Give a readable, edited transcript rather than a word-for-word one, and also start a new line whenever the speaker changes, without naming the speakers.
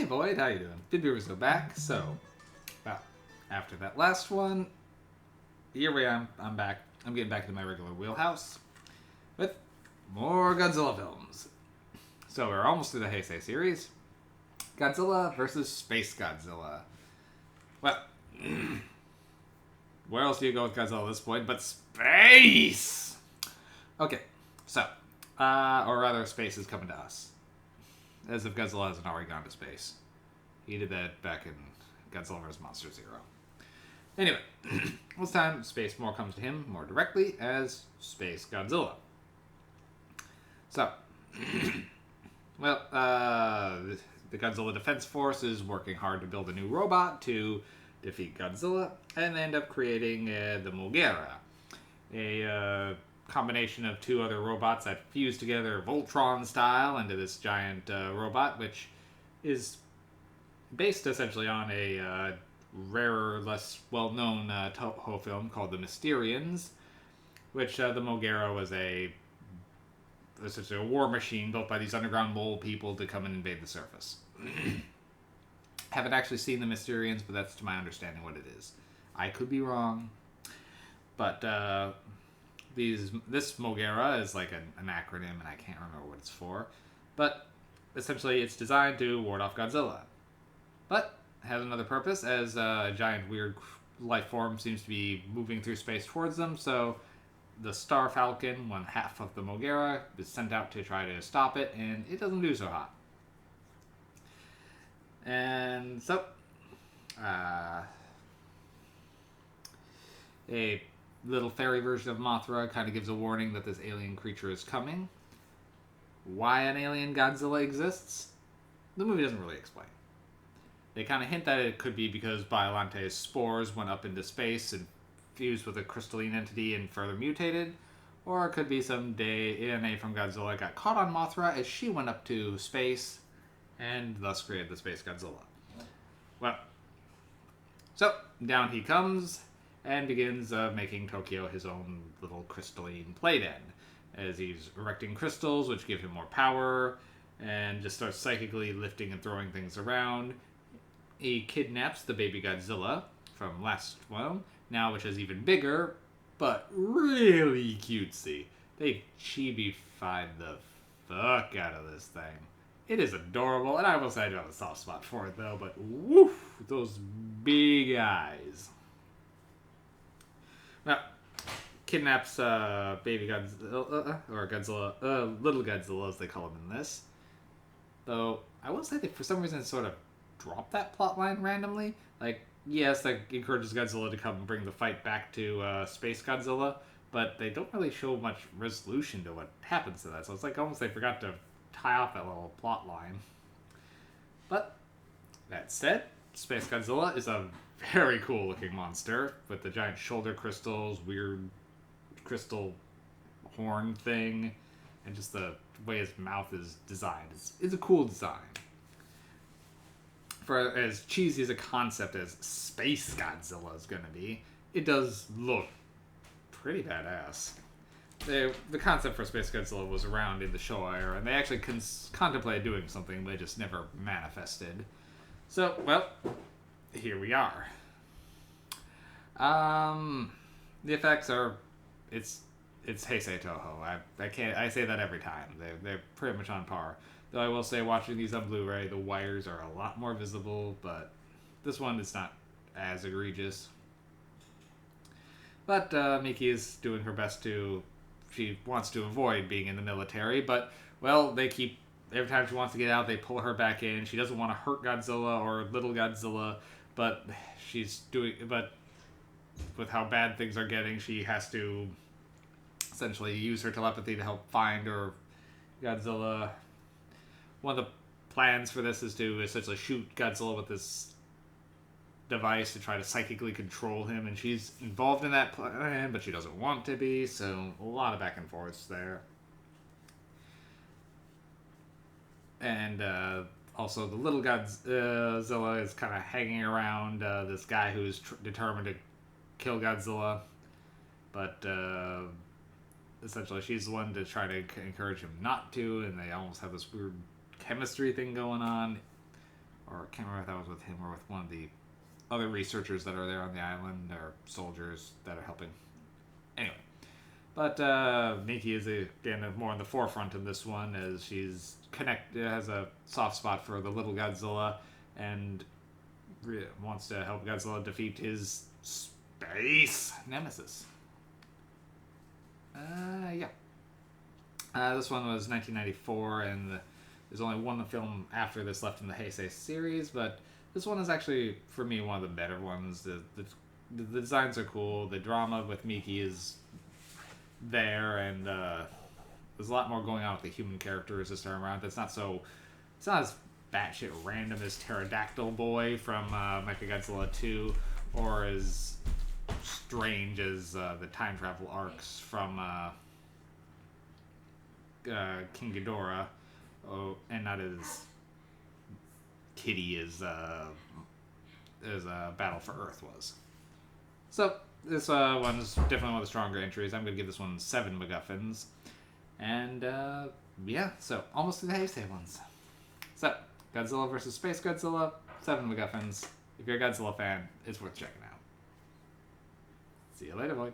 Boyd, how you doing? Good viewers are back. So, well, after that last one, here we am. I'm back. I'm getting back into my regular wheelhouse with more Godzilla films. So we're almost through the Heisei series. Godzilla versus Spacegodzilla. Well, where else do you go with Godzilla at this point but space? Okay, so, or rather, space is coming to us. As if Godzilla hasn't already gone to space. He did that back in Godzilla vs. Monster Zero. Anyway, this time space more comes to him more directly as Spacegodzilla. So, well, the Godzilla Defense Force is working hard to build a new robot to defeat Godzilla, and they end up creating the Mogera, a combination of two other robots that fuse together Voltron style into this giant robot, which is based essentially on a rarer, less well-known Toho film called The Mysterians, which the Mogera was essentially a war machine built by these underground mole people to come and invade the surface. Haven't actually seen The Mysterians, but that's to my understanding what it is. I could be wrong, but this Mogera is like an acronym, and I can't remember what it's for. But essentially, it's designed to ward off Godzilla. But has another purpose, as a giant weird life form seems to be moving through space towards them. So the Star Falcon, one half of the Mogera, is sent out to try to stop it, and it doesn't do so hot. And so, a little fairy version of Mothra kind of gives a warning that this alien creature is coming. Why an alien Godzilla exists? The movie doesn't really explain. They kind of hint that it could be because Biolante's spores went up into space and fused with a crystalline entity and further mutated, or it could be some DNA from Godzilla got caught on Mothra as she went up to space and thus created the Spacegodzilla. Well, so down he comes and begins making Tokyo his own little crystalline playden, as he's erecting crystals which give him more power and just starts psychically lifting and throwing things around. He kidnaps the baby Godzilla from last one, now which is even bigger, but really cutesy. They chibi-fied the fuck out of this thing. It is adorable, and I will say I do have a soft spot for it though, but woof, those big eyes. Now, kidnaps baby Godzilla, or Godzilla, little Godzilla as they call him in this. Though, I will say they for some reason sort of drop that plot line randomly. Like, yes, that encourages Godzilla to come and bring the fight back to Spacegodzilla, but they don't really show much resolution to what happens to that. So it's like almost they forgot to tie off that little plot line. But, that said, Spacegodzilla is a very cool looking monster with the giant shoulder crystals, weird crystal horn thing, and just the way his mouth is designed. It's a cool design. For as cheesy as a concept as Spacegodzilla is going to be, it does look pretty badass. The concept for Spacegodzilla was around in the Showa era, and they actually contemplated doing something, but it just never manifested. So, well, here we are. The effects are, it's Heisei Toho. I say that every time. They're pretty much on par. Though I will say, watching these on Blu-ray, the wires are a lot more visible, but this one is not as egregious. But Miki is doing her best she wants to avoid being in the military, but, well, every time she wants to get out, they pull her back in. She doesn't want to hurt Godzilla or little Godzilla, but with how bad things are getting, she has to essentially use her telepathy to help find Godzilla. One of the plans for this is to essentially shoot Godzilla with this device to try to psychically control him, and she's involved in that plan, but she doesn't want to be, so a lot of back and forths there. And also the little Godzilla is kind of hanging around this guy who's determined to kill Godzilla, but essentially she's the one to try to encourage him not to, and they almost have this weird chemistry thing going on. or I can't remember if that was with him or with one of the other researchers that are there on the island, or soldiers that are helping. Anyway, but Miki is again more in the forefront of this one, as she's has a soft spot for the little Godzilla, and wants to help Godzilla defeat his space nemesis. Yeah. This one was 1994, and there's only one film after this left in the Heisei series, but this one is actually, for me, one of the better ones. The designs are cool. The drama with Miki is there, and there's a lot more going on with the human characters this time around. It's not as batshit random as Pterodactyl Boy from Mechagodzilla 2, or as strange as the time travel arcs from King Ghidorah, and not as kitty as Battle for Earth was. So this one's definitely one of the stronger entries. I'm gonna give this one 7 MacGuffins, and yeah, so almost to the Heisei ones. So Godzilla versus Spacegodzilla, 7 MacGuffins. If you're a Godzilla fan, it's worth checking out. See you later, boy.